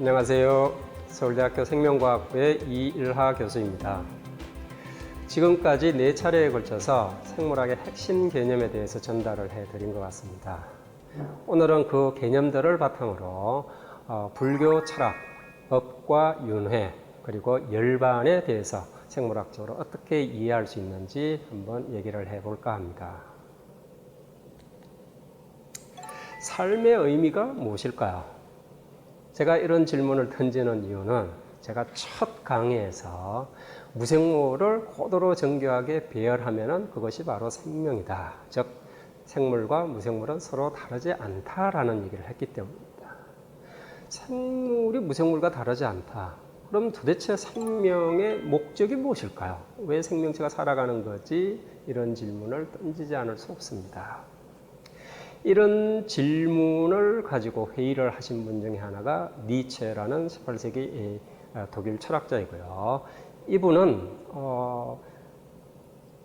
안녕하세요. 서울대학교 생명과학부의 이일하 교수입니다. 지금까지 4차례에 걸쳐서 생물학의 핵심 개념에 대해서 전달을 해드린 것 같습니다. 오늘은 그 개념들을 바탕으로 불교 철학, 업과 윤회, 그리고 열반에 대해서 생물학적으로 어떻게 이해할 수 있는지 한번 얘기를 해볼까 합니다. 삶의 의미가 무엇일까요? 제가 이런 질문을 던지는 이유는 제가 첫 강의에서 무생물을 고도로 정교하게 배열하면 그것이 바로 생명이다. 즉 생물과 무생물은 서로 다르지 않다라는 얘기를 했기 때문입니다. 생물이 무생물과 다르지 않다. 그럼 도대체 생명의 목적이 무엇일까요? 왜 생명체가 살아가는 거지? 이런 질문을 던지지 않을 수 없습니다. 이런 질문을 가지고 회의를 하신 분 중에 하나가 니체라는 18세기 독일 철학자이고요. 이분은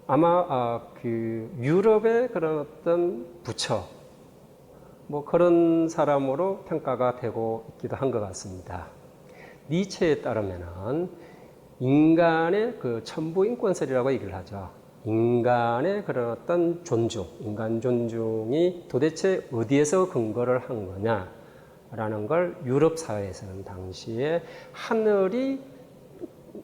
아마 그 유럽의 그런 어떤 부처 그런 사람으로 평가가 되고 있기도 한 것 같습니다. 니체에 따르면은 인간의 그 천부 인권설이라고 얘기를 하죠. 인간의 그런 어떤 존중, 인간 존중이 도대체 어디에서 근거를 한 거냐라는 걸 유럽 사회에서는 당시에 하늘이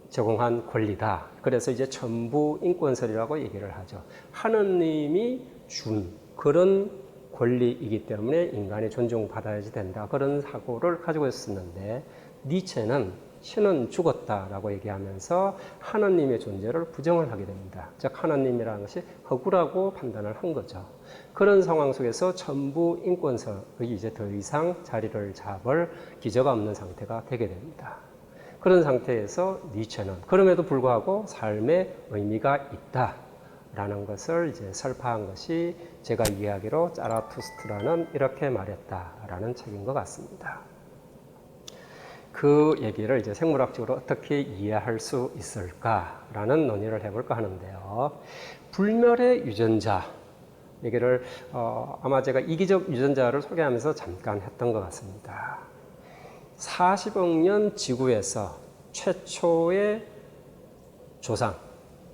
제공한 권리다. 그래서 이제 천부 인권설이라고 얘기를 하죠. 하느님이 준 그런 권리이기 때문에 인간이 존중받아야지 된다. 그런 사고를 가지고 있었는데 니체는 신은 죽었다라고 얘기하면서 하나님의 존재를 부정을 하게 됩니다. 즉 하나님이라는 것이 허구라고 판단을 한 거죠. 그런 상황 속에서 천부 인권설이 이제 더 이상 자리를 잡을 기저가 없는 상태가 되게 됩니다. 그런 상태에서 니체는 그럼에도 불구하고 삶의 의미가 있다라는 것을 이제 설파한 것이 제가 이야기로 자라투스트라는 이렇게 말했다라는 책인 것 같습니다. 그 얘기를 이제 생물학적으로 어떻게 이해할 수 있을까라는 논의를 해볼까 하는데요. 불멸의 유전자 얘기를 아마 제가 이기적 유전자를 소개하면서 잠깐 했던 것 같습니다. 40억 년 지구에서 최초의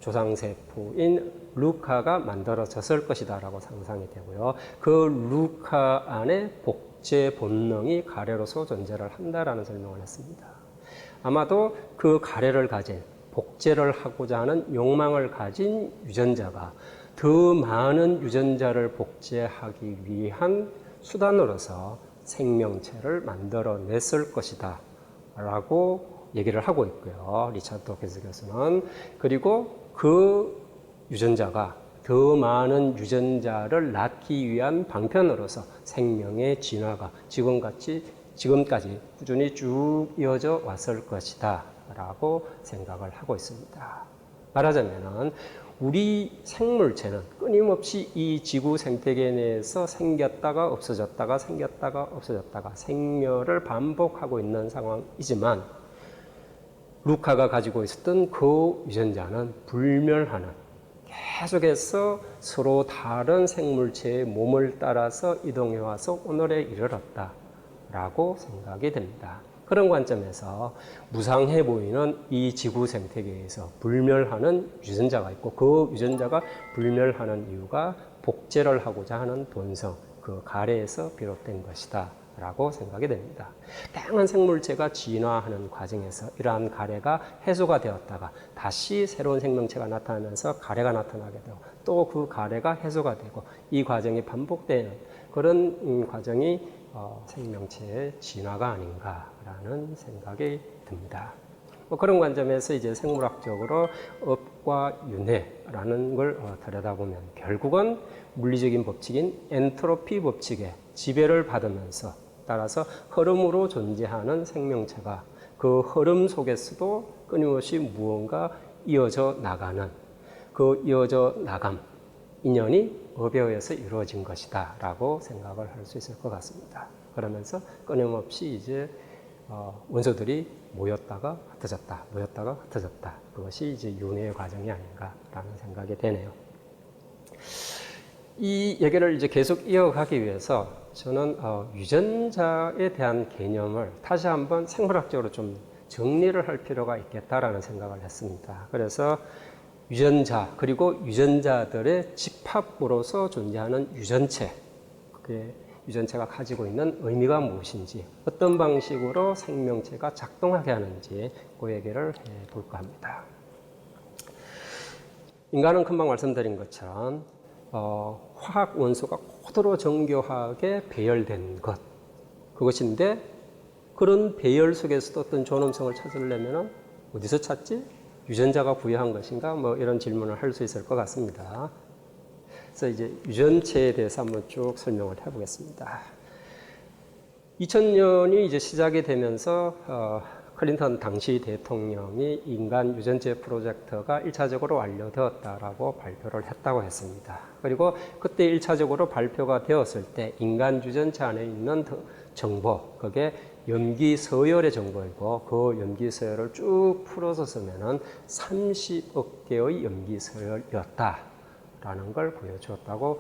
조상세포인 루카가 만들어졌을 것이다 라고 상상이 되고요. 그 루카 안에 복제 본능이 가래로서 존재를 한다라는 설명을 했습니다. 아마도 그 가래를 가진, 복제를 하고자 하는 욕망을 가진 유전자가 더 많은 유전자를 복제하기 위한 수단으로서 생명체를 만들어냈을 것이다 라고 얘기를 하고 있고요. 리차드 도킨스 교수는. 그리고 그 유전자가 더 많은 유전자를 낳기 위한 방편으로서 생명의 진화가 지금까지 꾸준히 쭉 이어져 왔을 것이다 라고 생각을 하고 있습니다. 말하자면 우리 생물체는 끊임없이 이 지구 생태계 내에서 생겼다가 없어졌다가 생겼다가 없어졌다가 생멸을 반복하고 있는 상황이지만 루카가 가지고 있었던 그 유전자는 불멸하는 계속해서 서로 다른 생물체의 몸을 따라서 이동해 와서 오늘에 이르렀다라고 생각이 됩니다. 그런 관점에서 무상해 보이는 이 지구 생태계에서 불멸하는 유전자가 있고 그 유전자가 불멸하는 이유가 복제를 하고자 하는 본성, 그 가래에서 비롯된 것이다 라고 생각이 됩니다. 다양한 생물체가 진화하는 과정에서 이러한 가래가 해소가 되었다가 다시 새로운 생명체가 나타나면서 가래가 나타나게 되고 또 그 가래가 해소가 되고 이 과정이 반복되는 그런 과정이 생명체의 진화가 아닌가라는 생각이 듭니다. 그런 관점에서 이제 생물학적으로 업과 윤회라는 걸 들여다보면 결국은 물리적인 법칙인 엔트로피 법칙에 지배를 받으면서 따라서 흐름으로 존재하는 생명체가 그 흐름 속에서도 끊임없이 무언가 이어져 나가는 그 이어져 나감 인연이 업에 의해서 이루어진 것이다 라고 생각을 할 수 있을 것 같습니다. 그러면서 끊임없이 이제 원소들이 모였다가 흩어졌다, 모였다가 흩어졌다. 그것이 이제 윤회의 과정이 아닌가라는 생각이 되네요. 이 얘기를 이제 계속 이어가기 위해서 저는 유전자에 대한 개념을 다시 한번 생물학적으로 좀 정리를 할 필요가 있겠다라는 생각을 했습니다. 그래서 유전자 그리고 유전자들의 집합으로서 존재하는 유전체, 그게 유전체가 가지고 있는 의미가 무엇인지, 어떤 방식으로 생명체가 작동하게 하는지 그 얘기를 해볼까 합니다. 인간은 금방 말씀드린 것처럼 화학 원소가 고도로 정교하게 배열된 것, 그것인데 그런 배열 속에서도 어떤 존엄성을 찾으려면 어디서 찾지? 유전자가 부여한 것인가? 뭐 이런 질문을 할 수 있을 것 같습니다. 그래서 이제 유전체에 대해서 한번 쭉 설명을 해보겠습니다. 2000년이 이제 시작이 되면서 클린턴 당시 대통령이 인간 유전체 프로젝트가 1차적으로 완료되었다라고 발표를 했다고 했습니다. 그리고 그때 1차적으로 발표가 되었을 때 인간 유전체 안에 있는 정보, 그게 염기 서열의 정보이고 그 염기 서열을 쭉 풀어서 쓰면은 30억 개의 염기 서열이었다라는 걸 보여주었다고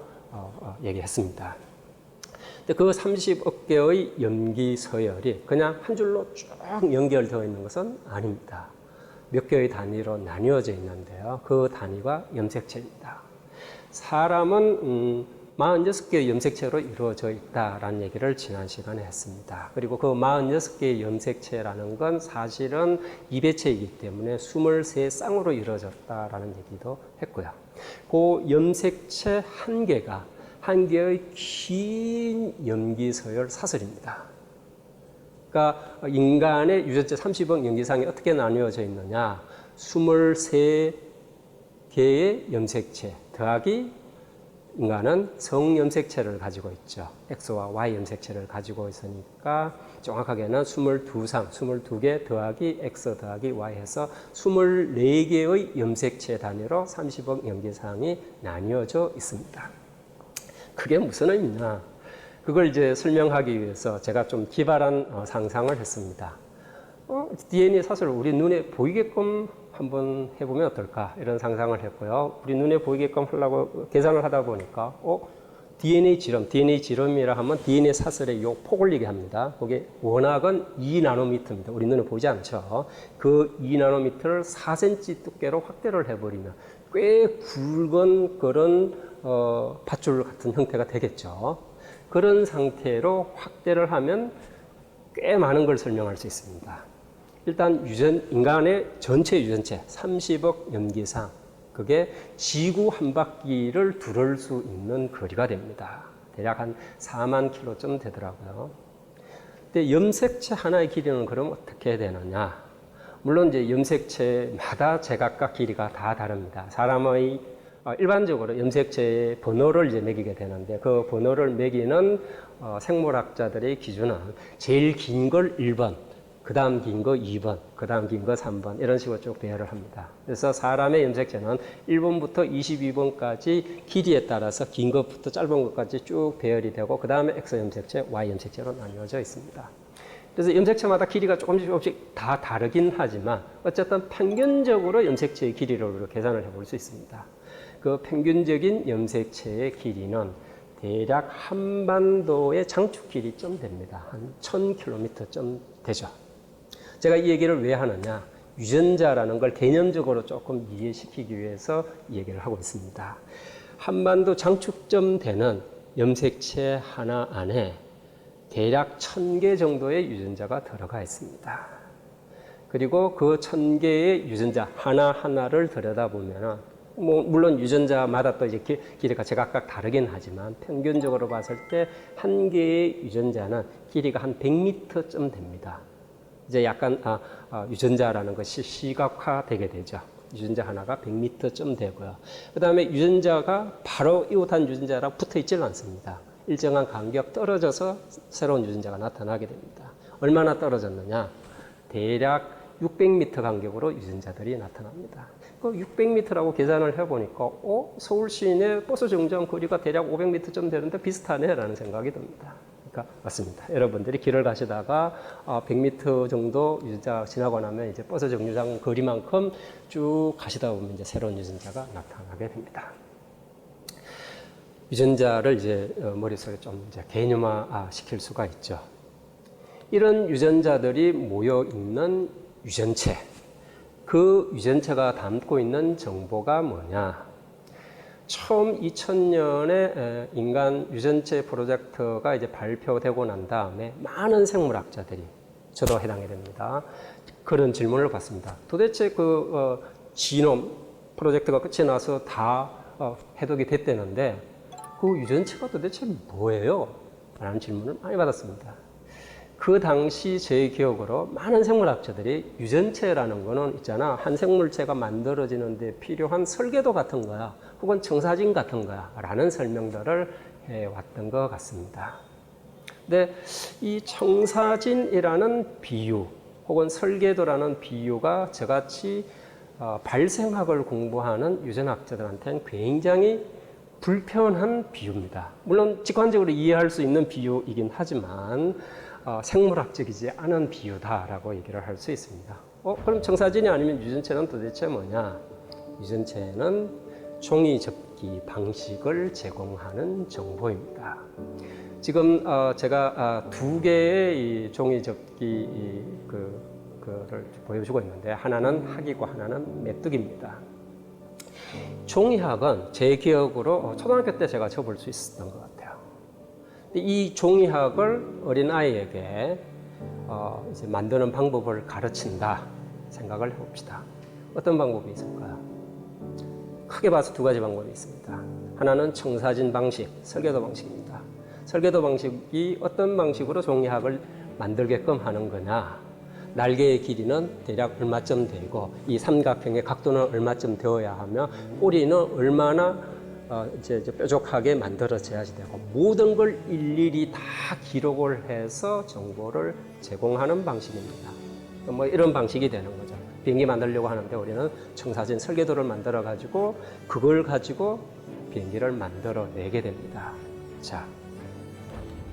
얘기했습니다. 근데 그 30억 개의 염기 서열이 그냥 한 줄로 쭉 연결되어 있는 것은 아닙니다. 몇 개의 단위로 나뉘어져 있는데요. 그 단위가 염색체입니다. 사람은 46개의 염색체로 이루어져 있다라는 얘기를 지난 시간에 했습니다. 그리고 그 46개의 염색체라는 건 사실은 이배체이기 때문에 23쌍으로 이루어졌다라는 얘기도 했고요. 그 염색체 한 개의 긴 염기서열 사슬입니다. 그러니까 인간의 유전체 30억 염기상이 어떻게 나뉘어져 있느냐? 23개의 염색체 더하기 인간은 성염색체를 가지고 있죠. X와 Y 염색체를 가지고 있으니까 정확하게는 22개 더하기 X 더하기 Y 해서 24개의 염색체 단위로 30억 염기상이 나뉘어져 있습니다. 그게 무슨 의미냐? 그걸 이제 설명하기 위해서 제가 좀 기발한 상상을 했습니다. DNA 사슬을 우리 눈에 보이게끔 한번 해보면 어떨까? 이런 상상을 했고요. 우리 눈에 보이게끔 하려고 계산을 하다 보니까, DNA 지름이라 하면 DNA 사슬의 요 폭을 얘기합니다. 그게 워낙은 2나노미터입니다. 우리 눈에 보이지 않죠? 그 2나노미터를 4cm 두께로 확대를 해버리면 꽤 굵은 그런 밧줄 같은 형태가 되겠죠. 그런 상태로 확대를 하면 꽤 많은 걸 설명할 수 있습니다. 일단 인간의 전체 유전체 30억 염기상, 그게 지구 한 바퀴를 두를 수 있는 거리가 됩니다. 대략 한 4만 킬로쯤 되더라고요. 근데 염색체 하나의 길이는 그럼 어떻게 되느냐? 물론 이제 염색체마다 제각각 길이가 다 다릅니다. 사람의 일반적으로 염색체의 번호를 이제 매기게 되는데 그 번호를 매기는 생물학자들의 기준은 제일 긴 걸 1번, 그 다음 긴 거 2번, 그 다음 긴 거 3번 이런 식으로 쭉 배열을 합니다. 그래서 사람의 염색체는 1번부터 22번까지 길이에 따라서 긴 것부터 짧은 것까지 쭉 배열이 되고 그 다음에 X 염색체, Y 염색체로 나뉘어져 있습니다. 그래서 염색체마다 길이가 조금씩 다 다르긴 하지만 어쨌든 평균적으로 염색체의 길이를 우리가 계산을 해볼 수 있습니다. 그 평균적인 염색체의 길이는 대략 한반도의 장축 길이쯤 됩니다. 한 1000km쯤 되죠. 제가 이 얘기를 왜 하느냐? 유전자라는 걸 개념적으로 조금 이해시키기 위해서 이 얘기를 하고 있습니다. 한반도 장축점 되는 염색체 하나 안에 대략 1000개 정도의 유전자가 들어가 있습니다. 그리고 그 1000개의 유전자 하나하나를 들여다보면 물론 유전자마다 또 이제 길이가 제각각 다르긴 하지만 평균적으로 봤을 때 한 개의 유전자는 길이가 한 100m쯤 됩니다. 이제 약간 유전자라는 것이 시각화되게 되죠. 유전자 하나가 100m쯤 되고요. 그 다음에 유전자가 바로 이웃한 유전자랑 붙어 있지는 않습니다. 일정한 간격 떨어져서 새로운 유전자가 나타나게 됩니다. 얼마나 떨어졌느냐? 대략 600m 간격으로 유전자들이 나타납니다. 그 600m라고 계산을 해보니까 서울 시내 버스 정류장 거리가 대략 500m쯤 되는데 비슷하네 라는 생각이 듭니다. 그러니까 맞습니다. 여러분들이 길을 가시다가 100m 정도 유전자 지나고 나면 이제 버스 정류장 거리만큼 쭉 가시다 보면 이제 새로운 유전자가 나타나게 됩니다. 유전자를 이제 머릿속에 좀 이제 개념화 시킬 수가 있죠. 이런 유전자들이 모여 있는 유전체, 그 유전체가 담고 있는 정보가 뭐냐? 처음 2000년에 인간 유전체 프로젝트가 이제 발표되고 난 다음에 많은 생물학자들이, 저도 해당이 됩니다, 그런 질문을 받습니다. 도대체 그 지놈 프로젝트가 끝이 나서 다 해독이 됐다는데 그 유전체가 도대체 뭐예요? 라는 질문을 많이 받았습니다. 그 당시 제 기억으로 많은 생물학자들이 유전체라는 거는 있잖아, 한 생물체가 만들어지는데 필요한 설계도 같은 거야, 혹은 청사진 같은 거야 라는 설명들을 해왔던 것 같습니다. 근데 이 청사진이라는 비유 혹은 설계도라는 비유가 저같이 발생학을 공부하는 유전학자들한테는 굉장히 불편한 비유입니다. 물론 직관적으로 이해할 수 있는 비유이긴 하지만 생물학적이지 않은 비유다라고 얘기를 할 수 있습니다. 그럼 청사진이 아니면 유전체는 도대체 뭐냐? 유전체는 종이 접기 방식을 제공하는 정보입니다. 지금 제가 두 개의 이 종이 접기 그를 보여주고 있는데, 하나는 학이고 하나는 메뚜기입니다. 종이학은 제 기억으로 초등학교 때 제가 접을 수 있었던 것 같아요. 이 종이학을 어린아이에게 이제 만드는 방법을 가르친다 생각을 해봅시다. 어떤 방법이 있을까요? 크게 봐서 두 가지 방법이 있습니다. 하나는 청사진 방식, 설계도 방식입니다. 설계도 방식이 어떤 방식으로 종이학을 만들게끔 하는 거냐? 날개의 길이는 대략 얼마쯤 되고, 이 삼각형의 각도는 얼마쯤 되어야 하며, 꼬리는 얼마나 이제 뾰족하게 만들어져야지 되고, 모든 걸 일일이 다 기록을 해서 정보를 제공하는 방식입니다. 뭐 이런 방식이 되는 거죠. 비행기 만들려고 하는데 우리는 청사진 설계도를 만들어 가지고 그걸 가지고 비행기를 만들어 내게 됩니다. 자,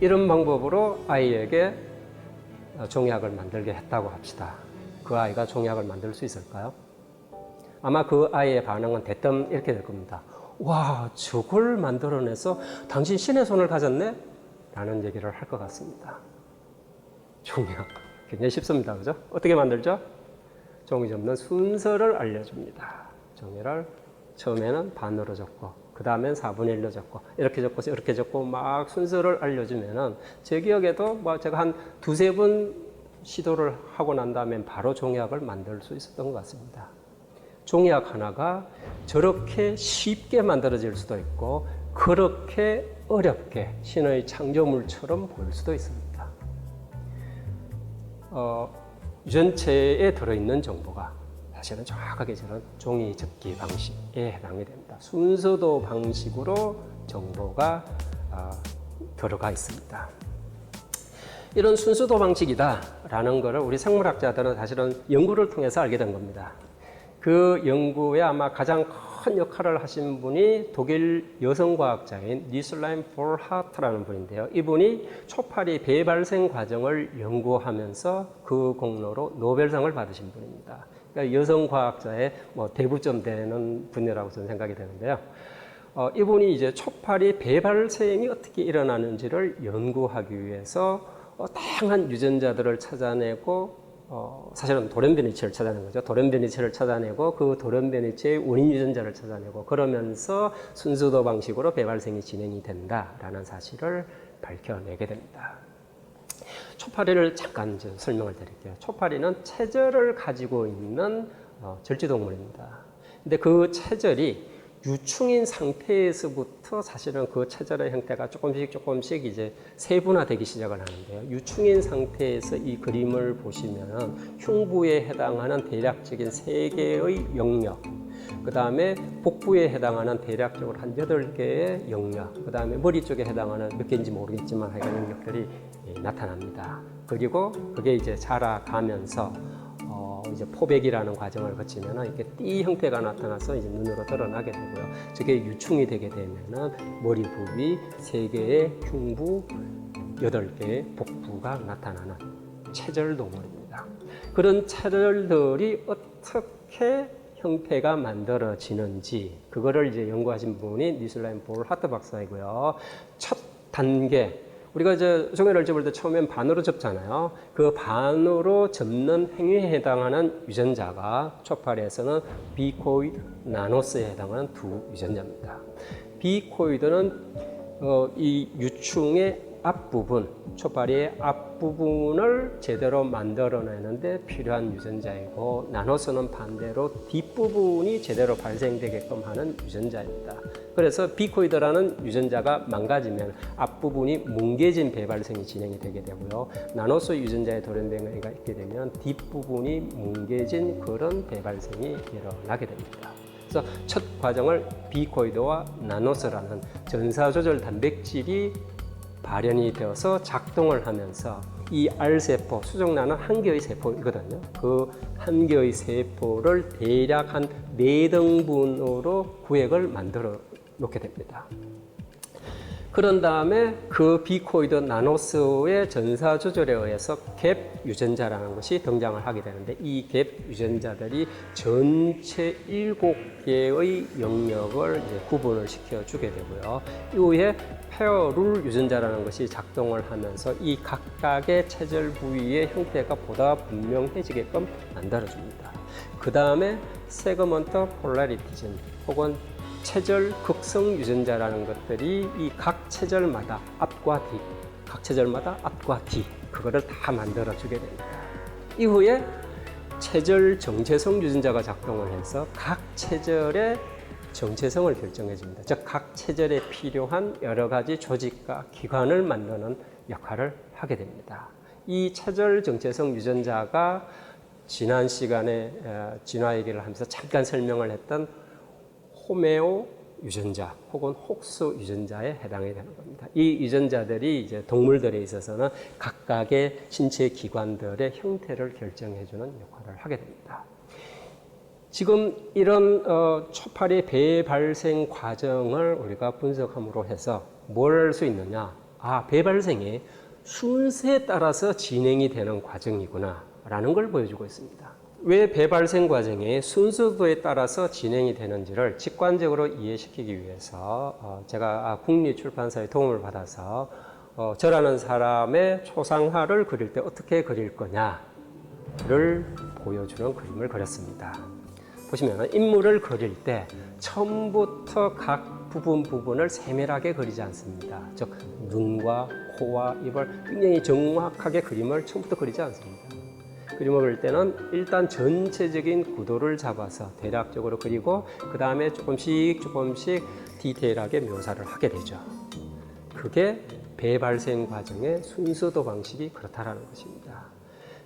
이런 방법으로 아이에게 종이학을 만들게 했다고 합시다. 그 아이가 종이학을 만들 수 있을까요? 아마 그 아이의 반응은 대뜸 이렇게 될 겁니다. 와, 저걸 만들어내서 당신 신의 손을 가졌네? 라는 얘기를 할 것 같습니다. 종이학 굉장히 쉽습니다. 그죠? 어떻게 만들죠? 종이 접는 순서를 알려줍니다. 종이를 처음에는 반으로 접고, 그 다음엔 4분의 1로 접고, 이렇게 접고, 이렇게 접고, 막 순서를 알려주면은, 제 기억에도 뭐 제가 한 두세 번 시도를 하고 난 다음엔 바로 종이학을 만들 수 있었던 것 같습니다. 종이학 하나가 저렇게 쉽게 만들어질 수도 있고, 그렇게 어렵게 신의 창조물처럼 보일 수도 있습니다. 유전체에 들어있는 정보가 사실은 정확하게 저런 종이 접기 방식에 해당이 됩니다. 순서도 방식으로 정보가 들어가 있습니다. 이런 순서도 방식이다라는 것을 우리 생물학자들은 사실은 연구를 통해서 알게 된 겁니다. 그 연구에 아마 가장 큰 역할을 하신 분이 독일 여성과학자인 니슬라임 볼하트라는 분인데요. 이분이 초파리 배발생 과정을 연구하면서 그 공로로 노벨상을 받으신 분입니다. 그러니까 여성과학자의 뭐 대부점 되는 분이라고 저는 생각이 되는데요. 이분이 이제 초파리 배발생이 어떻게 일어나는지를 연구하기 위해서 다양한 유전자들을 찾아내고, 사실은 돌연변이체를 찾아낸 거죠. 돌연변이체를 찾아내고 그 돌연변이체의 원인 유전자를 찾아내고, 그러면서 순서도 방식으로 배발생이 진행이 된다라는 사실을 밝혀내게 됩니다. 초파리를 잠깐 설명을 드릴게요. 초파리는 체절을 가지고 있는 절지동물입니다. 근데 그 체절이 유충인 상태에서부터 사실은 그 체절의 형태가 조금씩 이제 세분화되기 시작을 하는데요. 유충인 상태에서 이 그림을 보시면 흉부에 해당하는 대략적인 3개의 영역, 그 다음에 복부에 해당하는 대략적으로 한 8개의 영역, 그 다음에 머리 쪽에 해당하는 몇 개인지 모르겠지만 하여간 영역들이 나타납니다. 그리고 그게 이제 자라가면서 이제 포백이라는 과정을 거치면은 이렇게 띠 형태가 나타나서 이제 눈으로 드러나게 되고요. 저게 유충이 되게 되면은 머리 부위 3개의 흉부, 8개의 복부가 나타나는 체절 동물입니다. 그런 체절들이 어떻게 형태가 만들어지는지 그거를 이제 연구하신 분이 니슬라임 볼 하트 박사이고요. 첫 단계 우리가 종이를 접을 때 처음엔 반으로 접잖아요. 그 반으로 접는 행위에 해당하는 유전자가 초파리에서는 비코이드 나노스에 해당하는 두 유전자입니다. 비코이드는 이 유충의 앞부분, 초파리의 앞부분을 제대로 만들어내는데 필요한 유전자이고 나노스는 반대로 뒷부분이 제대로 발생되게끔 하는 유전자입니다. 그래서 비코이드라는 유전자가 망가지면 앞부분이 뭉개진 배발생이 진행이 되게 되고요. 나노스 유전자에 돌연변이가 있게 되면 뒷부분이 뭉개진 그런 배발생이 일어나게 됩니다. 그래서 첫 과정을 비코이드와 나노스라는 전사조절 단백질이 발현이 되어서 작동을 하면서 이 R세포, 수정란은 한 개의 세포이거든요. 그 한 개의 세포를 대략 한 4등분으로 구획을 만들어 놓게 됩니다. 그런 다음에 그 비코이드 나노스의 전사 조절에 의해서 갭 유전자라는 것이 등장을 하게 되는데 이 갭 유전자들이 전체 7개의 영역을 이제 구분을 시켜주게 되고요. 이후에 페어룰 유전자라는 것이 작동을 하면서 이 각각의 체절 부위의 형태가 보다 분명해지게끔 만들어줍니다. 그 다음에 세그먼트 폴라리티즌 혹은 체절 극성 유전자라는 것들이 이 각 체절마다 앞과 뒤, 각 체절마다 앞과 뒤 그거를 다 만들어주게 됩니다. 이후에 체절 정체성 유전자가 작동을 해서 각 체절의 정체성을 결정해 줍니다. 즉, 각 체절에 필요한 여러 가지 조직과 기관을 만드는 역할을 하게 됩니다. 이 체절 정체성 유전자가 지난 시간에 진화 얘기를 하면서 잠깐 설명을 했던 호메오 유전자 혹은 혹수 유전자에 해당이 되는 겁니다. 이 유전자들이 이제 동물들에 있어서는 각각의 신체 기관들의 형태를 결정해주는 역할을 하게 됩니다. 지금 이런 초파리 배발생 과정을 우리가 분석함으로 해서 뭘 알 수 있느냐? 배발생이 순서에 따라서 진행이 되는 과정이구나 라는 걸 보여주고 있습니다. 왜 배발생 과정이 순서도에 따라서 진행이 되는지를 직관적으로 이해시키기 위해서 제가 국립출판사의 도움을 받아서 저라는 사람의 초상화를 그릴 때 어떻게 그릴 거냐를 보여주는 그림을 그렸습니다. 보시면 인물을 그릴 때 처음부터 각 부분을 세밀하게 그리지 않습니다. 즉 눈과 코와 입을 굉장히 정확하게 그림을 처음부터 그리지 않습니다. 그림을 그릴 때는 일단 전체적인 구도를 잡아서 대략적으로 그리고 그 다음에 조금씩 디테일하게 묘사를 하게 되죠. 그게 배발생 과정의 순서도 방식이 그렇다라는 것입니다.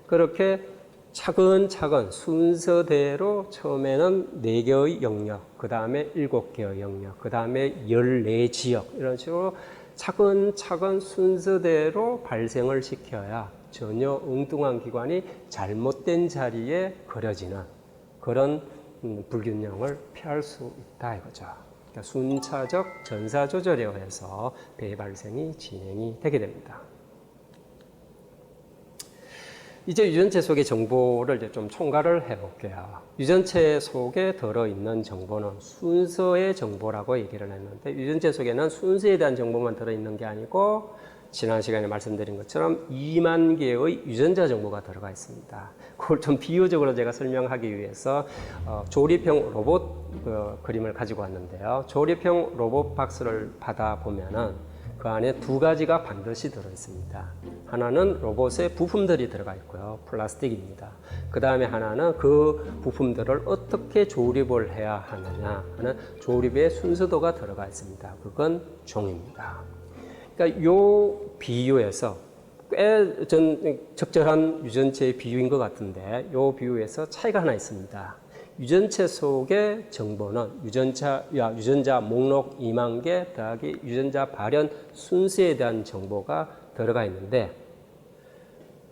그렇게 차근차근 순서대로 처음에는 4개의 영역, 그 다음에 7개의 영역, 그 다음에 14지역 이런 식으로 차근차근 순서대로 발생을 시켜야 전혀 엉뚱한 기관이 잘못된 자리에 그려지는 그런 불균형을 피할 수 있다 이거죠. 그러니까 순차적 전사 조절에 의해서 배발생이 진행이 되게 됩니다. 이제 유전체 속의 정보를 이제 좀 총괄을 해볼게요. 유전체 속에 들어있는 정보는 순서의 정보라고 얘기를 했는데 유전체 속에는 순서에 대한 정보만 들어있는 게 아니고 지난 시간에 말씀드린 것처럼 2만 개의 유전자 정보가 들어가 있습니다. 그걸 좀 비유적으로 제가 설명하기 위해서 조립형 로봇 그림을 가지고 왔는데요. 조립형 로봇 박스를 받아보면은 그 안에 2가지가 반드시 들어있습니다. 하나는 로봇의 부품들이 들어가 있고요. 플라스틱입니다. 그 다음에 하나는 그 부품들을 어떻게 조립을 해야 하느냐 하는 조립의 순서도가 들어가 있습니다. 그건 종입니다. 그러니까 요 비유에서 꽤 적절한 유전체의 비유인 것 같은데 요 비유에서 차이가 하나 있습니다. 유전체 속의 정보는 유전자 목록 2만 개 더하기 유전자 발현 순서에 대한 정보가 들어가 있는데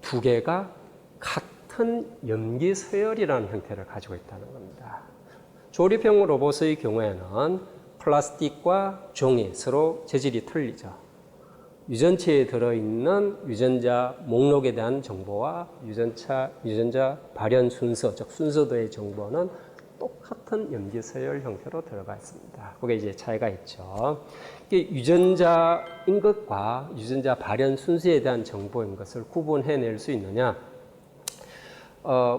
2개가 같은 염기 서열이라는 형태를 가지고 있다는 겁니다. 조립형 로봇의 경우에는 플라스틱과 종이 서로 재질이 틀리죠. 유전체에 들어있는 유전자 목록에 대한 정보와 유전자 발현 순서, 즉 순서도의 정보는 똑같은 염기서열 형태로 들어가 있습니다. 그게 이제 차이가 있죠. 이게 유전자인 것과 유전자 발현 순서에 대한 정보인 것을 구분해낼 수 있느냐?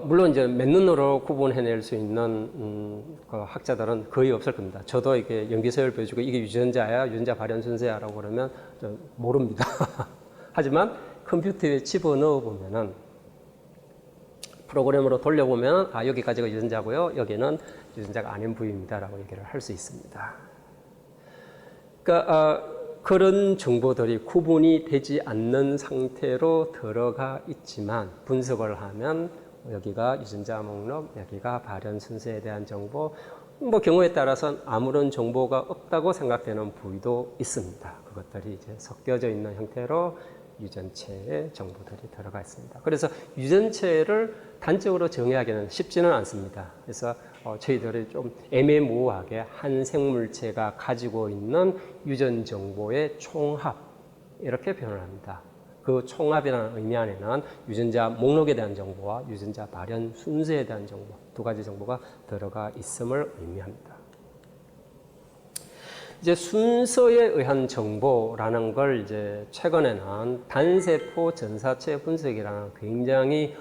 물론 이제 맨눈으로 구분해낼 수 있는 그 학자들은 거의 없을 겁니다. 저도 이게 염기서열 보여주고 이게 유전자야, 유전자 발현 순서야라고 그러면 모릅니다. 하지만 컴퓨터에 집어넣어 보면은 프로그램으로 돌려보면 아 여기까지가 유전자고요, 여기는 유전자가 아닌 부위입니다라고 얘기를 할 수 있습니다. 그러니까 그런 정보들이 구분이 되지 않는 상태로 들어가 있지만 분석을 하면 여기가 유전자 목록, 여기가 발현 순서에 대한 정보, 뭐 경우에 따라서는 아무런 정보가 없다고 생각되는 부위도 있습니다. 그것들이 이제 섞여져 있는 형태로 유전체의 정보들이 들어가 있습니다. 그래서 유전체를 단적으로 정의하기는 쉽지는 않습니다. 그래서 저희들이 좀 애매모호하게 한 생물체가 가지고 있는 유전 정보의 총합 이렇게 표현을 합니다. 그 총합이라는 의미 안에는 유전자 목록에 대한 정보와 유전자 발현 순서에 대한 정보 두 가지 정보가 들어가 있음을 의미합니다. 이제 순서에 의한 정보라는 걸 이제 최근에는 단세포 전사체 분석이라는 굉장히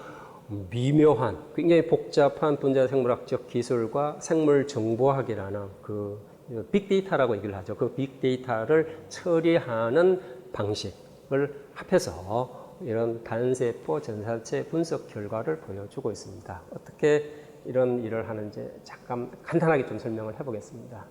미묘한, 굉장히 복잡한 분자생물학적 기술과 생물 정보학이라는 그 빅데이터라고 얘기를 하죠. 그 빅데이터를 처리하는 방식을 합해서 이런 단세포 전사체 분석 결과를 보여주고 있습니다. 어떻게 이런 일을 하는지 잠깐 간단하게 좀 설명을 해보겠습니다.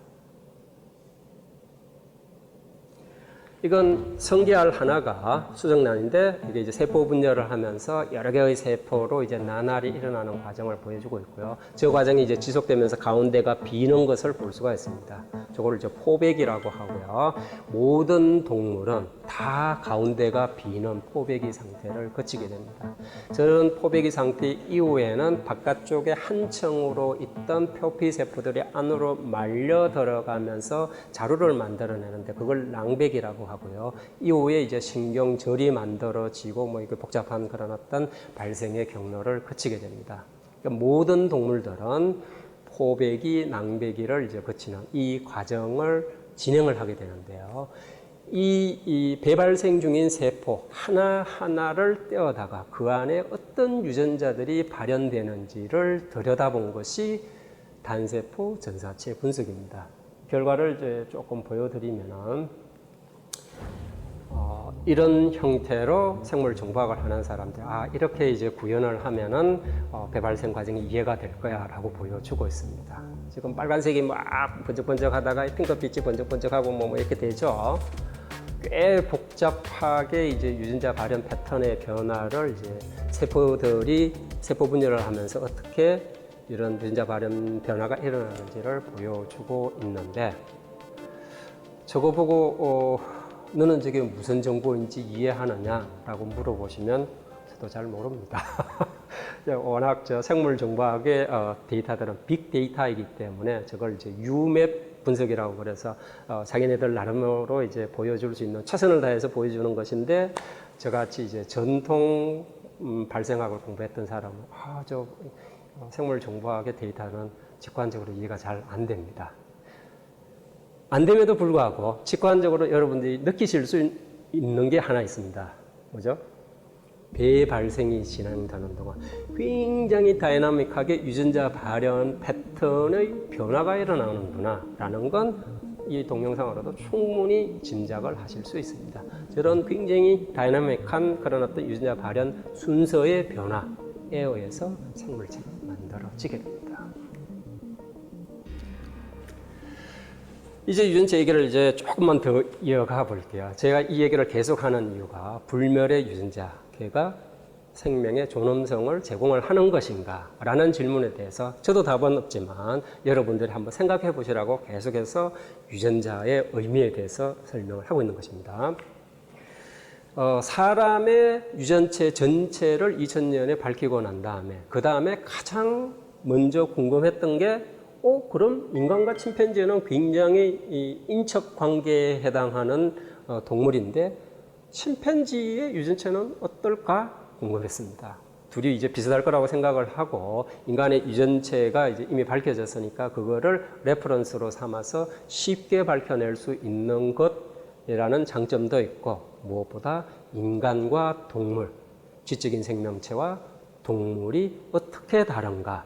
이건 성게알 하나가 수정란인데 이게 이제 세포 분열을 하면서 여러 개의 세포로 이제 나날이 일어나는 과정을 보여주고 있고요. 저 과정이 이제 지속되면서 가운데가 비는 것을 볼 수가 있습니다. 저거를 이제 포배기라고 하고요. 모든 동물은 다 가운데가 비는 포배기 상태를 거치게 됩니다. 저런 포배기 상태 이후에는 바깥쪽에 한 층으로 있던 표피 세포들이 안으로 말려 들어가면서 자루를 만들어내는데 그걸 낭백이라고 하고요. 이후에 이제 신경절이 만들어지고 뭐 이게 복잡한 그런 어떤 발생의 경로를 거치게 됩니다. 그러니까 모든 동물들은 포배기, 낭배기를 이제 거치는 이 과정을 진행을 하게 되는데요. 이 배발생 중인 세포 하나하나를 떼어다가 그 안에 어떤 유전자들이 발현되는지를 들여다본 것이 단세포 전사체 분석입니다. 결과를 이제 조금 보여드리면은 이런 형태로 생물 정보학을 하는 사람들, 이렇게 이제 구현을 하면은 배발생 과정이 이해가 될 거야 라고 보여주고 있습니다. 지금 빨간색이 막 번쩍번쩍 하다가 핑크빛이 번쩍번쩍하고 뭐 이렇게 되죠. 꽤 복잡하게 이제 유전자 발현 패턴의 변화를 이제 세포들이 세포 분열을 하면서 어떻게 이런 유전자 발현 변화가 일어나는지를 보여주고 있는데 저거 보고 너는 저게 무슨 정보인지 이해하느냐라고 물어보시면 저도 잘 모릅니다. 워낙 생물 정보학의 데이터들은 빅데이터이기 때문에 저걸 이제 UMAP 분석이라고 그래서 자기네들 나름으로 이제 보여줄 수 있는 최선을 다해서 보여주는 것인데 저같이 이제 전통 발생학을 공부했던 사람은 저 생물 정보학의 데이터는 직관적으로 이해가 잘 안 됩니다. 안 됨에도 불구하고 직관적으로 여러분들이 느끼실 수 있는 게 하나 있습니다. 뭐죠? 배발생이 진행되는 동안 굉장히 다이나믹하게 유전자 발현 패턴의 변화가 일어나는구나 라는 건 이 동영상으로도 충분히 짐작을 하실 수 있습니다. 저런 굉장히 다이나믹한 그런 어떤 유전자 발현 순서의 변화에 의해서 생물체가 만들어지게 됩니다. 이제 유전체 얘기를 이제 조금만 더 이어가 볼게요. 제가 이 얘기를 계속하는 이유가 불멸의 유전자, 걔가 생명의 존엄성을 제공을 하는 것인가 라는 질문에 대해서 저도 답은 없지만 여러분들이 한번 생각해 보시라고 계속해서 유전자의 의미에 대해서 설명을 하고 있는 것입니다. 사람의 유전체 전체를 2000년에 밝히고 난 다음에 그 다음에 가장 먼저 궁금했던 게 그럼 인간과 침팬지는 굉장히 이 인척 관계에 해당하는 동물인데 침팬지의 유전체는 어떨까 궁금했습니다. 둘이 이제 비슷할 거라고 생각을 하고 인간의 유전체가 이제 이미 밝혀졌으니까 그거를 레퍼런스로 삼아서 쉽게 밝혀낼 수 있는 것이라는 장점도 있고 무엇보다 인간과 동물, 지적인 생명체와 동물이 어떻게 다른가가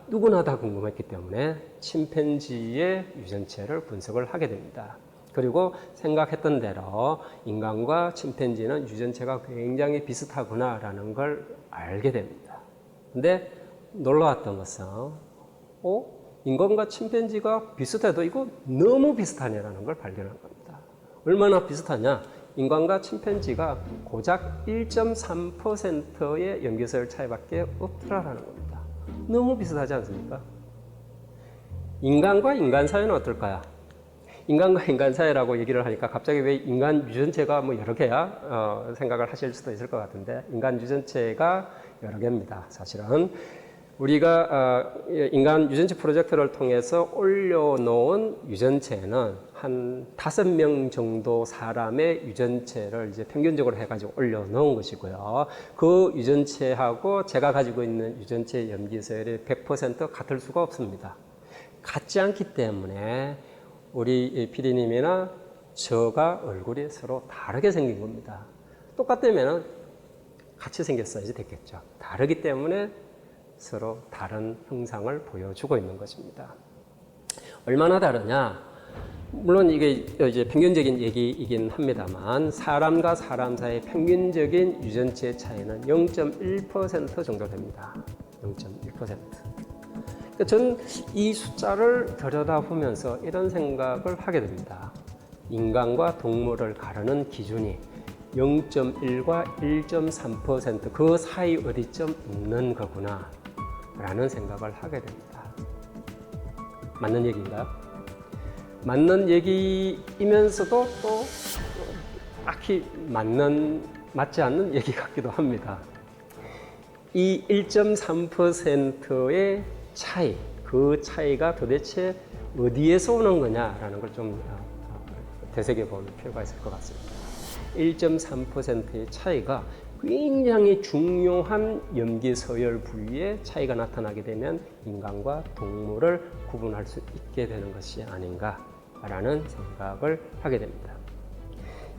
누구나 다 궁금했기 때문에 침팬지의 유전체를 분석을 하게 됩니다. 그리고 생각했던 대로 인간과 침팬지는 유전체가 굉장히 비슷하구나라는 걸 알게 됩니다. 근데 놀라웠던 것은 인간과 침팬지가 비슷해도 이거 너무 비슷하냐라는 걸 발견한 겁니다. 얼마나 비슷하냐? 인간과 침팬지가 고작 1.3%의 염기서열 차이밖에 없더라라는 겁니다. 너무 비슷하지 않습니까? 인간과 인간 사이는 어떨까요? 인간과 인간 사이라고 얘기를 하니까 갑자기 왜 인간 유전체가 뭐 여러 개야? 생각을 하실 수도 있을 것 같은데 인간 유전체가 여러 개입니다. 사실은 우리가 인간 유전체 프로젝트를 통해서 올려놓은 유전체는 한 5명 정도 사람의 유전체를 이제 평균적으로 해가지고 올려놓은 것이고요. 그 유전체하고 제가 가지고 있는 유전체 염기서열이 100% 같을 수가 없습니다. 같지 않기 때문에 우리 PD님이나 저가 얼굴이 서로 다르게 생긴 겁니다. 똑같다면 같이 생겼어야지 됐겠죠. 다르기 때문에 서로 다른 형상을 보여주고 있는 것입니다. 얼마나 다르냐? 물론 이게 이제 평균적인 얘기이긴 합니다만 사람과 사람 사이의 평균적인 유전체 차이는 0.1% 정도 됩니다. 0.1%. 저는 이 숫자를 들여다보면서 이런 생각을 하게 됩니다. 인간과 동물을 가르는 기준이 0.1과 1.3% 그 사이 어디쯤 있는 거구나 라는 생각을 하게 됩니다. 맞는 얘기인가요? 맞는 얘기이면서도 또 딱히 맞지 않는 얘기 같기도 합니다. 이 1.3%의 차이, 그 차이가 도대체 어디에서 오는 거냐라는 걸 좀 되새겨 볼 필요가 있을 것 같습니다. 1.3%의 차이가 굉장히 중요한 염기서열 부위에 차이가 나타나게 되면 인간과 동물을 구분할 수 있게 되는 것이 아닌가라는 생각을 하게 됩니다.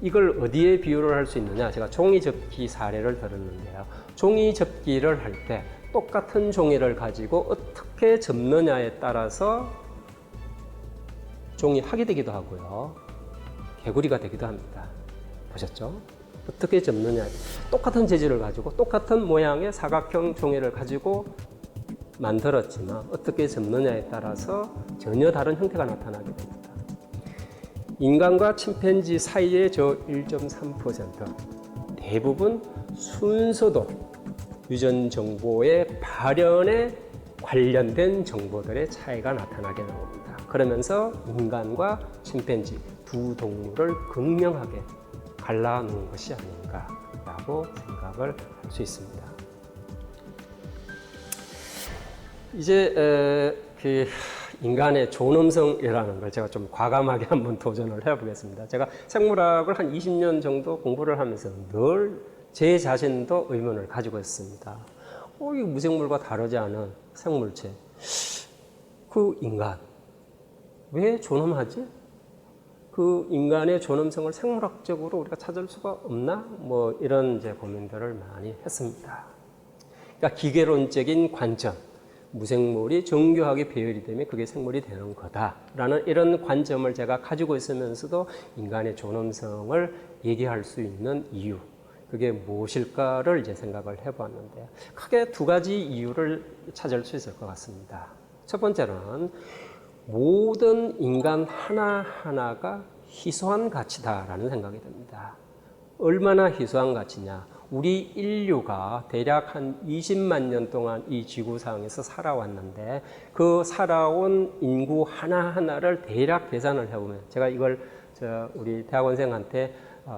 이걸 어디에 비유를 할 수 있느냐? 제가 종이접기 사례를 들었는데요. 종이접기를 할 때 똑같은 종이를 가지고 어떻게 접느냐에 따라서 종이학이 되기도 하고요. 개구리가 되기도 합니다. 보셨죠? 어떻게 접느냐. 똑같은 재질을 가지고 똑같은 모양의 사각형 종이를 가지고 만들었지만 어떻게 접느냐에 따라서 전혀 다른 형태가 나타나게 됩니다. 인간과 침팬지 사이의 저 1.3% 대부분 순서도 유전 정보의 발현에 관련된 정보들의 차이가 나타나게 나옵니다. 그러면서 인간과 침팬지 두 동물을 극명하게 갈라놓은 것이 아닌가라고 생각을 할 수 있습니다. 이제 인간의 존엄성이라는 걸 제가 좀 과감하게 한번 도전을 해보겠습니다. 제가 생물학을 한 20년 정도 공부를 하면서 늘 제 자신도 의문을 가지고 있습니다. 이 무생물과 다르지 않은 생물체, 그 인간 왜 존엄하지? 그 인간의 존엄성을 생물학적으로 우리가 찾을 수가 없나? 뭐 이런 이제 고민들을 많이 했습니다. 그러니까 기계론적인 관점, 무생물이 정교하게 배열이 되면 그게 생물이 되는 거다라는 이런 관점을 제가 가지고 있으면서도 인간의 존엄성을 얘기할 수 있는 이유, 그게 무엇일까를 이제 생각을 해보았는데 크게 두 가지 이유를 찾을 수 있을 것 같습니다. 첫 번째는 모든 인간 하나하나가 희소한 가치다라는 생각이 듭니다. 얼마나 희소한 가치냐? 우리 인류가 대략 한 20만 년 동안 이 지구상에서 살아왔는데 그 살아온 인구 하나하나를 대략 계산을 해보면 제가 이걸 우리 대학원생한테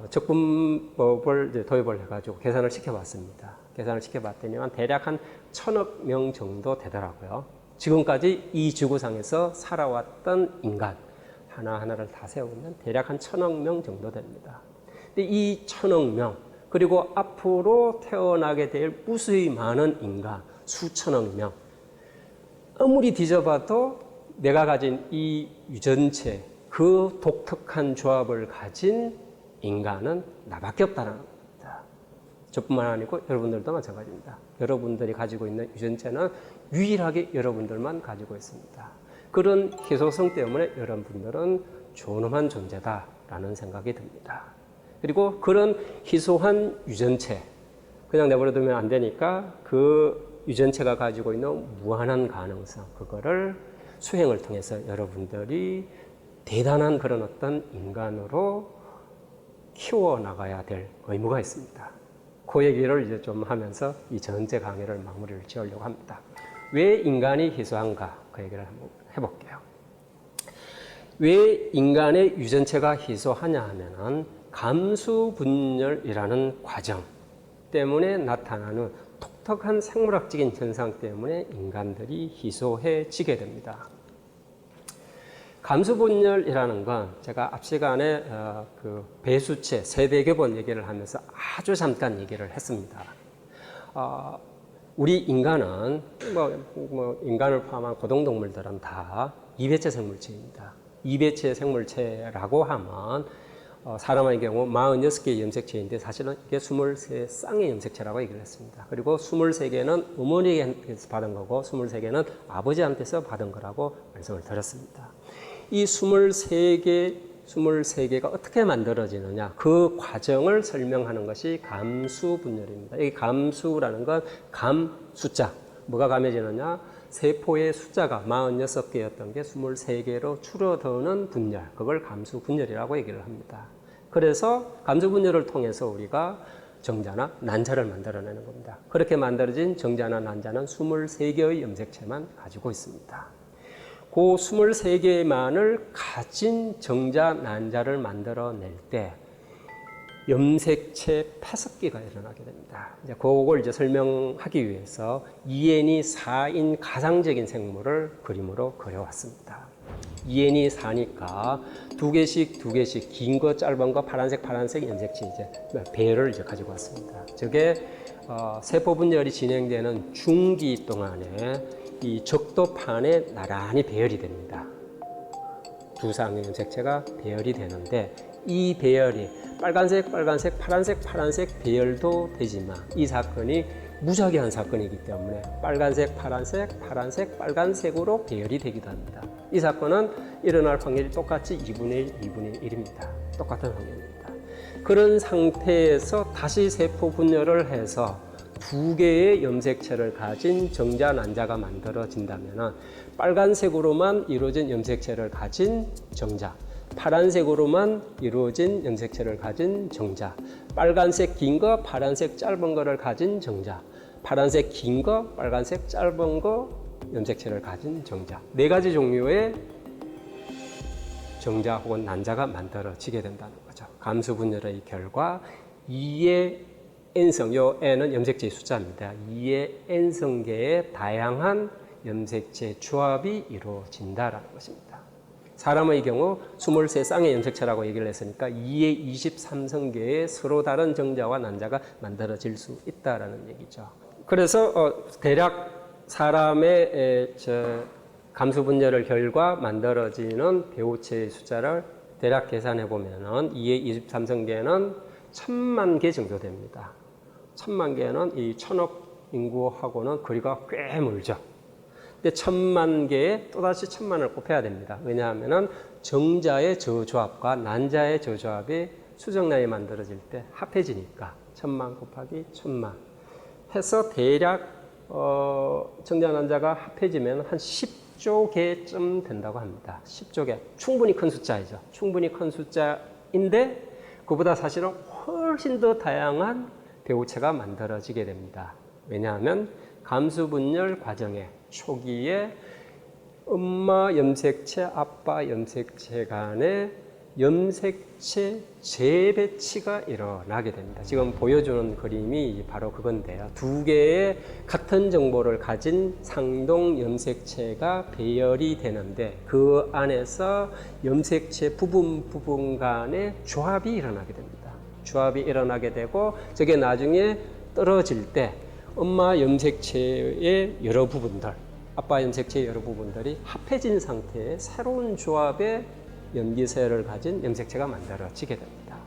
적분법을 도입을 해가지고 계산을 시켜봤습니다. 계산을 시켜봤더니 대략 한 1000억 명 정도 되더라고요. 지금까지 이 지구상에서 살아왔던 인간 하나하나를 다 세우면 대략 한 1000억 명 정도 됩니다. 근데 이 1000억 명, 그리고 앞으로 태어나게 될 무수히 많은 인간, 수천억 명. 아무리 뒤져봐도 내가 가진 이 유전체, 그 독특한 조합을 가진 인간은 나밖에 없다는 겁니다. 저뿐만 아니고 여러분들도 마찬가지입니다. 여러분들이 가지고 있는 유전체는 유일하게 여러분들만 가지고 있습니다. 그런 희소성 때문에 여러분들은 존엄한 존재다라는 생각이 듭니다. 그리고 그런 희소한 유전체, 그냥 내버려두면 안 되니까 그 유전체가 가지고 있는 무한한 가능성, 그거를 수행을 통해서 여러분들이 대단한 그런 어떤 인간으로 키워나가야 될 의무가 있습니다. 그 얘기를 이제 좀 하면서 이 전체 강의를 마무리를 지으려고 합니다. 왜 인간이 희소한가? 그 얘기를 한번 해볼게요. 왜 인간의 유전체가 희소하냐 하면은 감수분열이라는 과정 때문에 나타나는 독특한 생물학적인 현상 때문에 인간들이 희소해지게 됩니다. 감수분열이라는 건 제가 앞 시간에 그 배수체, 세대교본 얘기를 하면서 아주 잠깐 얘기를 했습니다. 우리 인간은 인간을 포함한 고등동물들은 다 이배체 생물체입니다. 이배체 생물체라고 하면 사람의 경우 46개의 염색체인데 사실은 이게 23쌍의 염색체라고 얘기를 했습니다. 그리고 23개는 어머니한테서 받은 거고 23개는 아버지한테서 받은 거라고 말씀을 드렸습니다. 이 23개가 어떻게 만들어지느냐, 그 과정을 설명하는 것이 감수분열입니다. 이 감수라는 건 감 숫자, 뭐가 감해지느냐, 세포의 숫자가 46개였던 게 23개로 줄어드는 분열, 그걸 감수분열이라고 얘기를 합니다. 그래서 감수분열을 통해서 우리가 정자나 난자를 만들어내는 겁니다. 그렇게 만들어진 정자나 난자는 23개의 염색체만 가지고 있습니다. 그 23개만을 가진 정자, 난자를 만들어낼 때 염색체 폐습기가 일어나게 됩니다. 이제 그걸 이제 설명하기 위해서 2N이 4인 가상적인 생물을 그림으로 그려왔습니다. 2N이 4니까 두 개씩 긴 거, 짧은 거, 파란색 염색체 이제 배열을 이제 가지고 왔습니다. 저게 세포 분열이 진행되는 중기 동안에 이 적도판에 나란히 배열이 됩니다. 두 쌍의 염색체가 배열이 되는데 이 배열이 빨간색, 파란색 배열도 되지만 이 사건이 무작위한 사건이기 때문에 빨간색, 빨간색으로 배열이 되기도 합니다. 이 사건은 일어날 확률이 똑같이 2분의 1입니다. 똑같은 확률입니다. 그런 상태에서 다시 세포 분열을 해서 두 개의 염색체를 가진 정자, 난자가 만들어진다면 빨간색으로만 이루어진 염색체를 가진 정자, 파란색으로만 이루어진 염색체를 가진 정자, 빨간색 긴 거, 파란색 짧은 거를 가진 정자, 파란색 긴 거, 빨간색 짧은 거 염색체를 가진 정자, 네 가지 종류의 정자 혹은 난자가 만들어지게 된다는 거죠. 감수분열의 결과 2의 N성, 요 N은 염색체의 숫자입니다. 2의 N성계의 다양한 염색체 조합이 이루어진다는 것입니다. 사람의 경우 23쌍의 염색체라고 얘기를 했으니까 2의 23성계의 서로 다른 정자와 난자가 만들어질 수 있다는 얘기죠. 그래서 대략 사람의 감수분열을 결과 만들어지는 배우체의 숫자를 대략 계산해 보면은 2의 23성계는 1000만 개 정도 됩니다. 1000만 개는 이 1000억 인구하고는 거리가 꽤 멀죠. 근데 1000만 개에 또다시 1000만을 곱해야 됩니다. 왜냐하면은 정자의 저조합과 난자의 저조합이 수정란이 만들어질 때 합해지니까 1000만 곱하기 1000만 해서 대략 정자, 난자가 합해지면 한 10조 개쯤 된다고 합니다. 10조 개. 충분히 큰 숫자이죠. 충분히 큰 숫자인데 그보다 사실은 훨씬 더 다양한 배우체가 만들어지게 됩니다. 왜냐하면 감수분열 과정의 초기에 엄마 염색체, 아빠 염색체 간의 염색체 재배치가 일어나게 됩니다. 지금 보여주는 그림이 바로 그건데요. 두 개의 같은 정보를 가진 상동 염색체가 배열이 되는데 그 안에서 염색체 부분 간의 조합이 일어나게 됩니다. 조합이 일어나게 되고 저게 나중에 떨어질 때 엄마 염색체의 여러 부분들, 아빠 염색체의 여러 부분들이 합해진 상태의 새로운 조합의 염기세를 가진 염색체가 만들어지게 됩니다.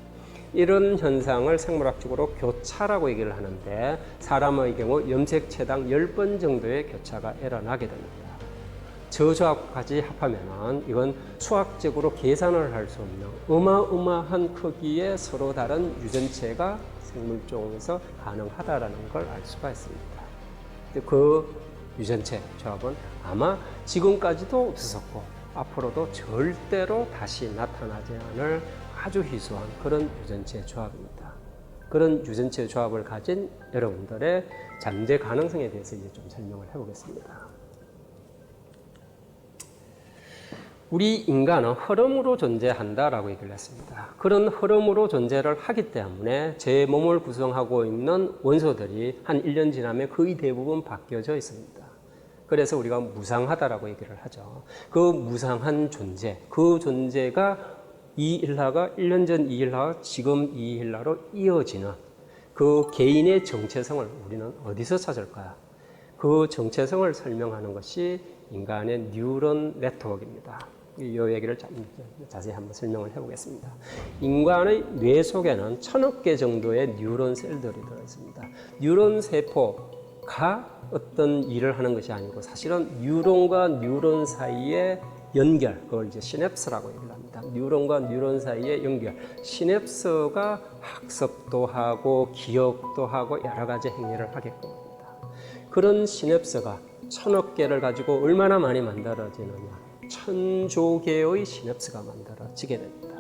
이런 현상을 생물학적으로 교차라고 얘기를 하는데 사람의 경우 염색체당 10번 정도의 교차가 일어나게 됩니다. 저 조합까지 합하면 이건 수학적으로 계산을 할 수 없는 어마어마한 크기의 서로 다른 유전체가 생물종에서 가능하다는 걸 알 수가 있습니다. 그 유전체 조합은 아마 지금까지도 없었고 앞으로도 절대로 다시 나타나지 않을 아주 희소한 그런 유전체 조합입니다. 그런 유전체 조합을 가진 여러분들의 잠재 가능성에 대해서 이제 좀 설명을 해보겠습니다. 우리 인간은 흐름으로 존재한다라고 얘기를 했습니다. 그런 흐름으로 존재를 하기 때문에 제 몸을 구성하고 있는 원소들이 한 1년 지나면 거의 대부분 바뀌어져 있습니다. 그래서 우리가 무상하다라고 얘기를 하죠. 그 무상한 존재, 그 존재가 이 일화가 1년 전 이 일화가 지금 이 일화로 이어지는 그 개인의 정체성을 우리는 어디서 찾을까요? 그 정체성을 설명하는 것이 인간의 뉴런 네트워크입니다. 이 얘기를 자세히 한번 설명을 해보겠습니다. 인간의 뇌 속에는 1000억 개 정도의 뉴런 셀들이 들어있습니다. 뉴런 세포가 어떤 일을 하는 것이 아니고 사실은 뉴런과 뉴런 사이의 연결, 그걸 이제 시냅스라고 얘기를 합니다. 뉴런과 뉴런 사이의 연결. 시냅스가 학습도 하고 기억도 하고 여러 가지 행위를 하게끔 합니다. 그런 시냅스가 1000억 개를 가지고 얼마나 많이 만들어지느냐. 1000조 개의 시냅스가 만들어지게 됩니다.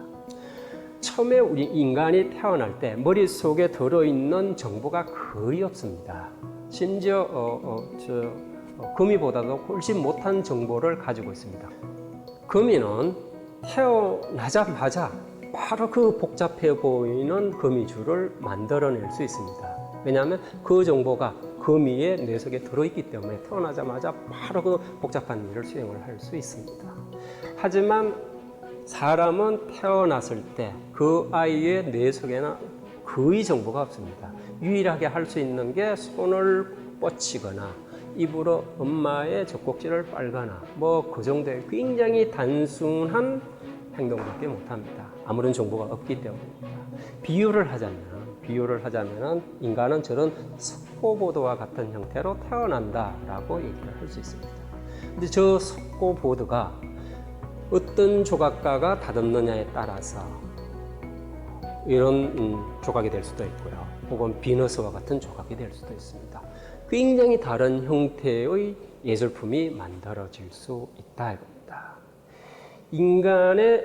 처음에 우리 인간이 태어날 때 머릿속에 들어있는 정보가 거의 없습니다. 심지어 거미보다도 훨씬 못한 정보를 가지고 있습니다. 거미는 태어나자마자 바로 그 복잡해 보이는 거미줄을 만들어낼 수 있습니다. 왜냐하면 그 정보가 거미의 뇌 속에 들어있기 때문에 태어나자마자 바로 그 복잡한 일을 수행을 할 수 있습니다. 하지만 사람은 태어났을 때 그 아이의 뇌 속에는 거의 정보가 없습니다. 유일하게 할 수 있는 게 손을 뻗치거나 입으로 엄마의 젖꼭지를 빨거나 뭐 그 정도의 굉장히 단순한 행동밖에 못합니다. 아무런 정보가 없기 때문입니다. 비유를 하자면 인간은 저런 스코보드와 같은 형태로 태어난다라고 얘기를 할 수 있습니다. 근데 저 스코보드가 어떤 조각가가 다듬느냐에 따라서 이런 조각이 될 수도 있고요. 혹은 비너스와 같은 조각이 될 수도 있습니다. 굉장히 다른 형태의 예술품이 만들어질 수 있다 이겁니다. 인간의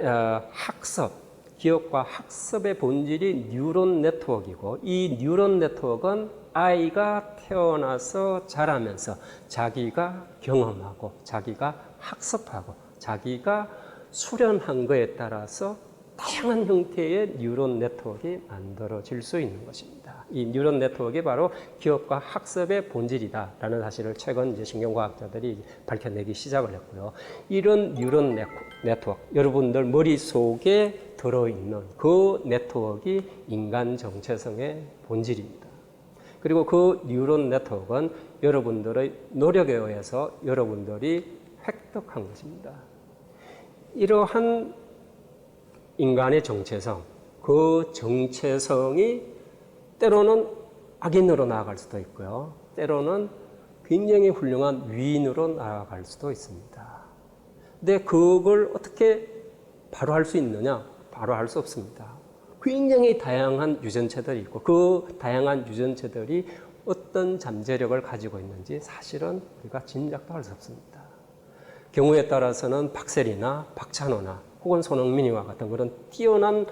학습, 기억과 학습의 본질이 뉴런 네트워크이고 이 뉴런 네트워크는 아이가 태어나서 자라면서 자기가 경험하고 자기가 학습하고 자기가 수련한 것에 따라서 다양한 형태의 뉴런 네트워크가 만들어질 수 있는 것입니다. 이 뉴런 네트워크가 바로 기억과 학습의 본질이다라는 사실을 최근 이제 신경과학자들이 밝혀내기 시작을 했고요. 이런 뉴런 네트워크, 여러분들 머릿속에 들어있는 그 네트워크가 인간 정체성의 본질입니다. 그리고 그 뉴런 네트워크는 여러분들의 노력에 의해서 여러분들이 획득한 것입니다. 이러한 인간의 정체성, 그 정체성이 때로는 악인으로 나아갈 수도 있고요. 때로는 굉장히 훌륭한 위인으로 나아갈 수도 있습니다. 근데 그걸 어떻게 바로 할 수 있느냐? 바로 할 수 없습니다. 굉장히 다양한 유전체들이 있고 그 다양한 유전체들이 어떤 잠재력을 가지고 있는지 사실은 우리가 짐작도 할 수 없습니다. 경우에 따라서는 박세리나 박찬호나 혹은 손흥민이와 같은 그런 뛰어난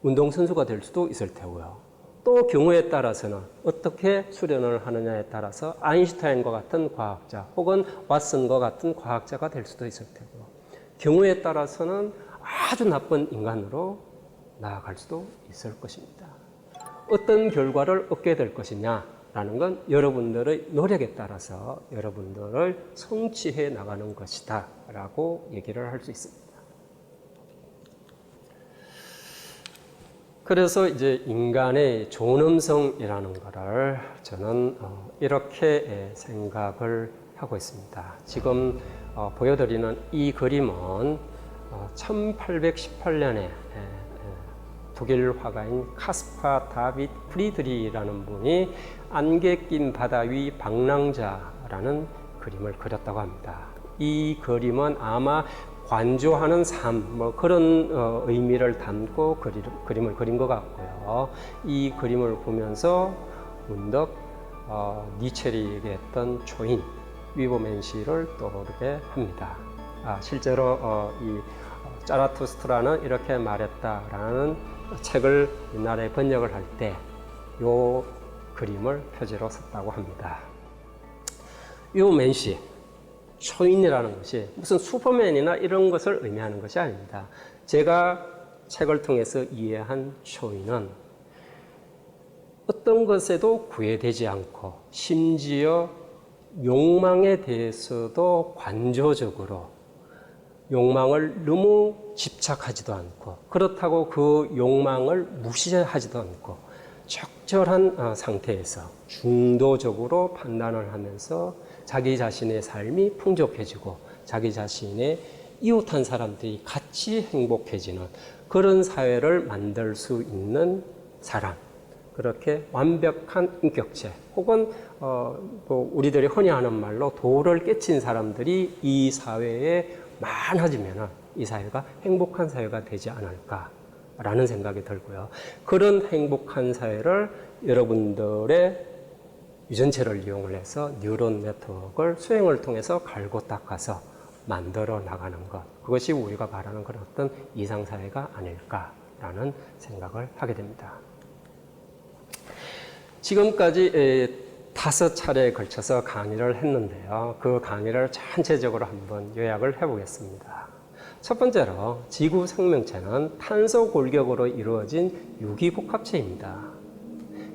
운동선수가 될 수도 있을 테고요. 또 경우에 따라서는 어떻게 수련을 하느냐에 따라서 아인슈타인과 같은 과학자 혹은 왓슨과 같은 과학자가 될 수도 있을 테고요. 경우에 따라서는 아주 나쁜 인간으로 나아갈 수도 있을 것입니다. 어떤 결과를 얻게 될 것이냐라는 건 여러분들의 노력에 따라서 여러분들을 성취해 나가는 것이다 라고 얘기를 할 수 있습니다. 그래서 이제 인간의 존엄성이라는 것을 저는 이렇게 생각을 하고 있습니다. 지금 보여드리는 이 그림은 1818년에 독일 화가인 카스파 다비드 프리드리라는 분이 안개 낀 바다 위 방랑자라는 그림을 그렸다고 합니다. 이 그림은 아마 관조하는 삶, 뭐 그런 의미를 담고 그림을 그린 것 같고요. 이 그림을 보면서 문득 니체리 얘기했던 초인, 위보맨시를 떠오르게 합니다. 실제로 이 자라투스트라는 이렇게 말했다라는 책을 옛날에 번역을 할 때 이 그림을 표지로 썼다고 합니다. 위보맨시, 초인이라는 것이 무슨 슈퍼맨이나 이런 것을 의미하는 것이 아닙니다. 제가 책을 통해서 이해한 초인은 어떤 것에도 구애되지 않고 심지어 욕망에 대해서도 관조적으로 욕망을 너무 집착하지도 않고 그렇다고 그 욕망을 무시하지도 않고 적절한 상태에서 중도적으로 판단을 하면서 자기 자신의 삶이 풍족해지고 자기 자신의 이웃한 사람들이 같이 행복해지는 그런 사회를 만들 수 있는 사람, 그렇게 완벽한 인격체 혹은 우리들이 흔히 하는 말로 도를 깨친 사람들이 이 사회에 많아지면 이 사회가 행복한 사회가 되지 않을까라는 생각이 들고요. 그런 행복한 사회를 여러분들의 유전체를 이용을 해서 뉴런 네트워크를 수행을 통해서 갈고 닦아서 만들어 나가는 것, 그것이 우리가 바라는 그런 어떤 이상사회가 아닐까라는 생각을 하게 됩니다. 지금까지 5차례에 걸쳐서 강의를 했는데요. 그 강의를 전체적으로 한번 요약을 해보겠습니다. 첫 번째로 지구 생명체는 탄소 골격으로 이루어진 유기복합체입니다.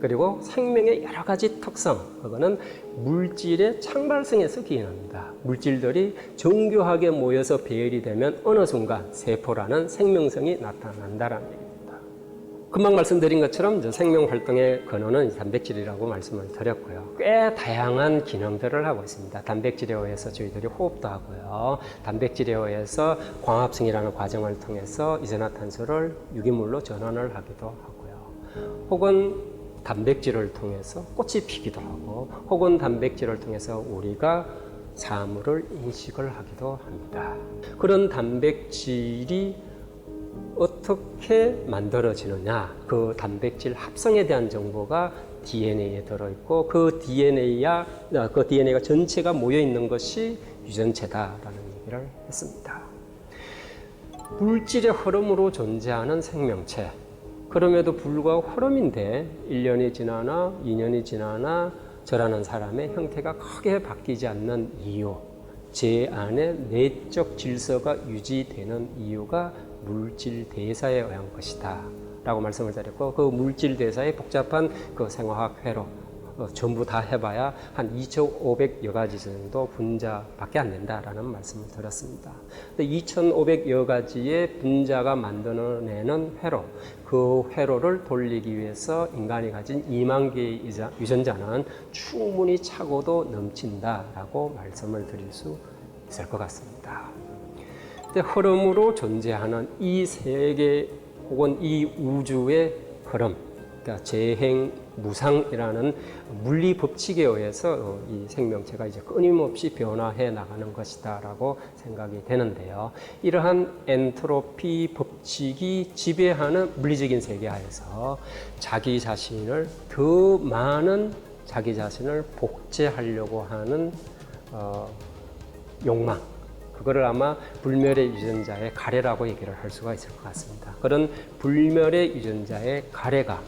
그리고 생명의 여러 가지 특성, 그거는 물질의 창발성에서 기인합니다. 물질들이 정교하게 모여서 배열이 되면 어느 순간 세포라는 생명성이 나타난다는 얘기입니다. 금방 말씀드린 것처럼 생명활동의 근원은 단백질이라고 말씀을 드렸고요. 꽤 다양한 기능들을 하고 있습니다. 단백질에 의해서 저희들이 호흡도 하고요. 단백질에 의해서 광합성이라는 과정을 통해서 이산화탄소를 유기물로 전환을 하기도 하고요. 혹은 단백질을 통해서 꽃이 피기도 하고 혹은 단백질을 통해서 우리가 사물을 인식을 하기도 합니다. 그런 단백질이 어떻게 만들어지느냐, 그 단백질 합성에 대한 정보가 DNA에 들어있고 그 DNA가 전체가 모여있는 것이 유전체다라는 얘기를 했습니다. 물질의 흐름으로 존재하는 생명체, 그럼에도 불구하고 흐름인데 1년이 지나나 2년이 지나나 저라는 사람의 형태가 크게 바뀌지 않는 이유, 제 안에 내적 질서가 유지되는 이유가 물질 대사에 의한 것이다 라고 말씀을 드렸고, 그 물질 대사의 복잡한 그 생화학 회로 전부 다 해봐야 한 2,500여 가지 정도 분자밖에 안 된다라는 말씀을 드렸습니다. 2,500여 가지의 분자가 만들어내는 회로, 그 회로를 돌리기 위해서 인간이 가진 2만 개의 유전자는 충분히 차고도 넘친다라고 말씀을 드릴 수 있을 것 같습니다. 흐름으로 존재하는 이 세계 혹은 이 우주의 흐름, 그러니까 재행, 무상이라는 물리 법칙에 의해서 이 생명체가 이제 끊임없이 변화해 나가는 것이다라고 생각이 되는데요. 이러한 엔트로피 법칙이 지배하는 물리적인 세계하에서 자기 자신을 더 많은 자기 자신을 복제하려고 하는 욕망, 그거를 아마 불멸의 유전자의 가래라고 얘기를 할 수가 있을 것 같습니다. 그런 불멸의 유전자의 가래가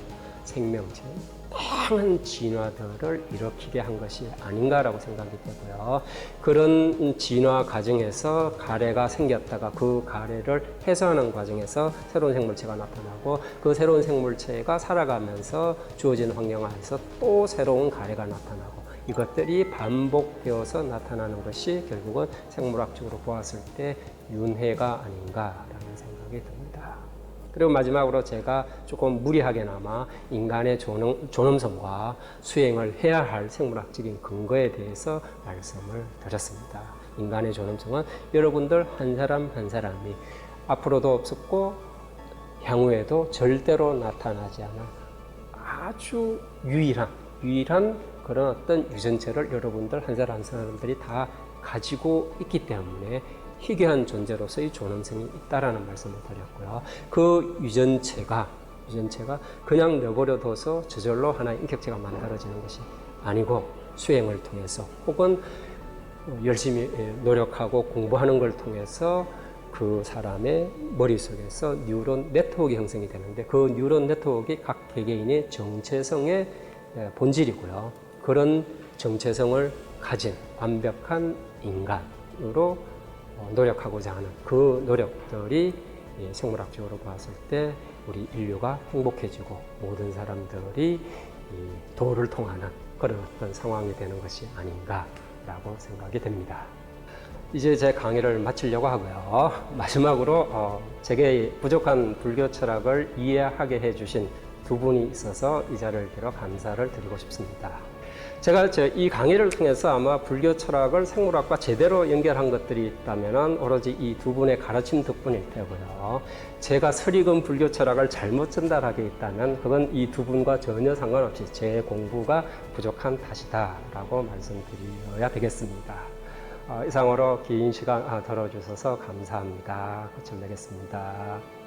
생명체의 다양한 진화들을 일으키게 한 것이 아닌가라고 생각이 되고요. 그런 진화 과정에서 가래가 생겼다가 그 가래를 해소하는 과정에서 새로운 생물체가 나타나고 그 새로운 생물체가 살아가면서 주어진 환경하에서 또 새로운 가래가 나타나고 이것들이 반복되어서 나타나는 것이 결국은 생물학적으로 보았을 때 윤회가 아닌가라는 생각이 듭니다. 그리고 마지막으로 제가 조금 무리하게나마 인간의 존엄성과 수행을 해야 할 생물학적인 근거에 대해서 말씀을 드렸습니다. 인간의 존엄성은 여러분들 한 사람 한 사람이 앞으로도 없었고 향후에도 절대로 나타나지 않아 아주 유일한 그런 어떤 유전체를 여러분들 한 사람 한 사람들이 다 가지고 있기 때문에 희귀한 존재로서의 존엄성이 있다라는 말씀을 드렸고요. 그 유전체가 그냥 내버려 둬서 저절로 하나의 인격체가 만들어지는 것이 아니고 수행을 통해서 혹은 열심히 노력하고 공부하는 걸 통해서 그 사람의 머릿속에서 뉴런 네트워크가 형성이 되는데 그 뉴런 네트워크가 각 개개인의 정체성의 본질이고요. 그런 정체성을 가진 완벽한 인간으로 노력하고자 하는 그 노력들이 생물학적으로 봤을 때 우리 인류가 행복해지고 모든 사람들이 도를 통하는 그런 어떤 상황이 되는 것이 아닌가라고 생각이 됩니다. 이제 제 강의를 마치려고 하고요. 마지막으로 제게 부족한 불교 철학을 이해하게 해주신 두 분이 있어서 이 자리를 빌어 감사를 드리고 싶습니다. 제가 이 강의를 통해서 아마 불교 철학을 생물학과 제대로 연결한 것들이 있다면 오로지 이 두 분의 가르침 덕분일 테고요. 제가 설익은 불교 철학을 잘못 전달하게 있다면 그건 이 두 분과 전혀 상관없이 제 공부가 부족한 탓이다라고 말씀드려야 되겠습니다. 이상으로 긴 시간 들어주셔서 감사합니다. 끝을 내겠습니다.